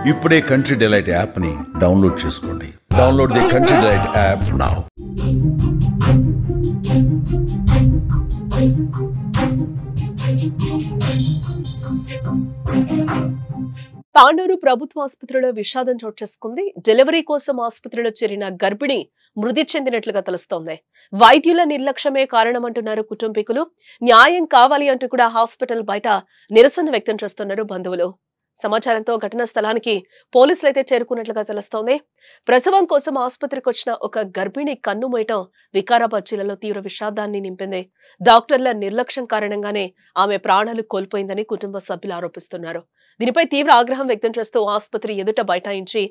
ఇప్పుడే country delight app ని download చేసుకోండి. Download the country delight app now. Tandur ప్రభుత్వ ఆసుపత్రిలో విషాదం చోటు చేసుకుంది. డెలివరీ కోసం ఆసుపత్రిలో చేరిన గర్భిణి మృతి చెందినట్లుగా తెలుస్తోంది. వైద్యుల నిర్లక్ష్యమే కారణమంటున్నారు కుటుంబీకులు. న్యాయం కావాలి అంటూ కూడా హాస్పిటల్ బయట నిరసన వ్యక్తం చేస్తున్నారు బంధువులు. సమాచారంతో ఘటనా స్థలానికి పోలీసులైతే చేరుకున్నట్లుగా తెలుస్తోంది. ప్రసవం కోసం ఆసుపత్రికి వచ్చిన ఒక గర్భిణి కన్ను మూయటం వికారాబాద్ జిల్లాలో తీవ్ర విషాదాన్ని నింపింది. డాక్టర్ల నిర్లక్ష్యం కారణంగానే ఆమె ప్రాణాలు కోల్పోయిందని కుటుంబ సభ్యులు ఆరోపిస్తున్నారు. దీనిపై తీవ్ర ఆగ్రహం వ్యక్తం చేస్తూ ఆసుపత్రి ఎదుట బైఠాయించి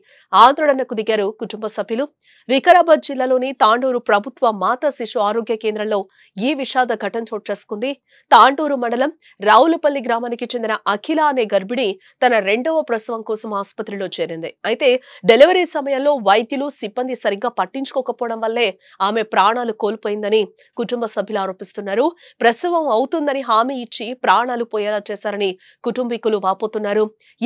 ఆందోళనకు దిగారు కుటుంబ సభ్యులు. వికారాబాద్ జిల్లాలోని తాండూరు ప్రభుత్వ మాతా శిశు ఆరోగ్య కేంద్రంలో ఈ విషాద ఘటన చోటు చేసుకుంది. తాండూరు మండలం రావులపల్లి గ్రామానికి చెందిన అఖిల అనే గర్భిణి తన రెండవ ప్రసవం కోసం ఆసుపత్రిలో చేరింది. అయితే డెలివరీ సమయంలో వైద్యులు సిబ్బంది సరిగ్గా పట్టించుకోకపోవడం వల్లే ఆమె ప్రాణాలు కోల్పోయిందని కుటుంబ సభ్యులు ఆరోపిస్తున్నారు. ప్రసవం అవుతుందని హామీ ఇచ్చి ప్రాణాలు పోయేలా చేశారని కుటుంబీకులు వాపోతున్నారు.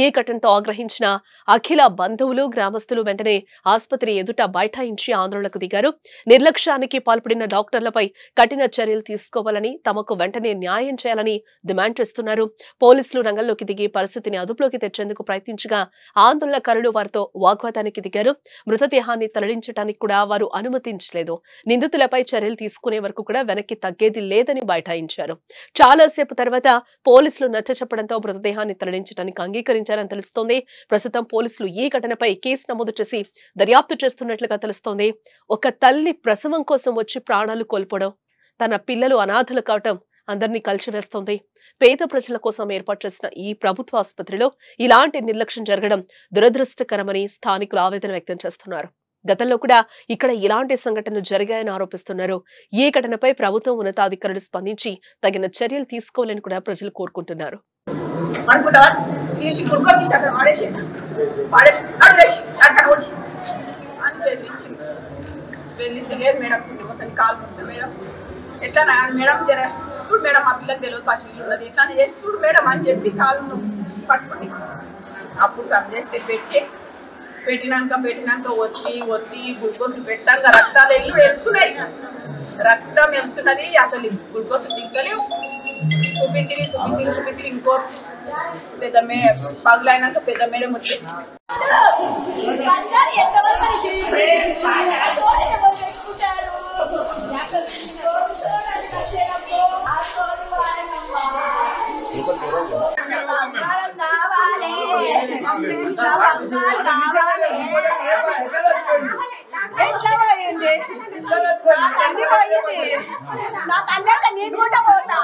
ఈ ఘటనతో ఆగ్రహించిన అఖిల బంధువులు గ్రామస్తులు వెంటనే ఆసుపత్రి ఎదుట బైఠాయించి ఆందోళనకు దిగారు. నిర్లక్ష్యానికి పాల్పడిన డాక్టర్లపై కఠిన చర్యలు తీసుకోవాలని, తమకు వెంటనే న్యాయం చేయాలని డిమాండ్ చేస్తున్నారు. పోలీసులు రంగంలోకి దిగి పరిస్థితిని అదుపులోకి తెచ్చేందుకు ప్రయత్నించగా ఆందోళనకారులు వారితో వాగ్వాదానికి దిగారు. మృతదేహాన్ని తరలించడానికి కూడా వారు అనుమతించలేదు. నిందితులపై చర్యలు తీసుకునే వరకు కూడా వెనక్కి తగ్గేది లేదని బైఠాయించారు. చాలాసేపు తర్వాత పోలీసులు నచ్చచెప్పడంతో మృతదేహాన్ని తరలించడానికి అంగీకరించారని తెలుస్తోంది. ప్రస్తుతం పోలీసులు ఈ ఘటనపై కేసు నమోదు చేసి దర్యాప్తు చేస్తున్నట్లుగా తెలుస్తోంది. ఒక తల్లి ప్రసవం కోసం వచ్చి ప్రాణాలు కోల్పోవడం, తన పిల్లలు అనాథలు కావటం అందరినీ కలిసివేస్తోంది. పేద ప్రజల కోసం ఏర్పాటు చేసిన ఈ ప్రభుత్వ ఆసుపత్రిలో ఇలాంటి నిర్లక్ష్యం జరగడం దురదృష్టకరమని స్థానికులు ఆవేదన వ్యక్తం చేస్తున్నారు. గతంలో కూడా ఇక్కడ ఇలాంటి సంఘటనలు జరిగాయని ఆరోపిస్తున్నారు. ఈ ఘటనపై ప్రభుత్వం ఉన్నతాధికారులు స్పందించి తగిన చర్యలు తీసుకోవాలని కూడా ప్రజలు కోరుకుంటున్నారు. ఎట్లా మేడం జర చూడు మేడం మా పిల్లలు తెలియదు పశువులు ఉన్నది ఎట్లా చేసి చూడు మేడం అని చెప్పి కాళ్ళు పట్టుకుని అప్పుడు సబ్ చేస్తే పెట్టినాక ఒత్తి గ్లూకోజ్ పెట్టాక రక్తాలు వెళ్తున్నాయి. రక్తం వెళ్తున్నది, అసలు గ్లూకోజ్ దిక్కలేవు. చూపించి ఇంకో పెద్ద పగులైనాక పెద్ద మేడం వచ్చి నా తండ్రి నేను కూడా పోతా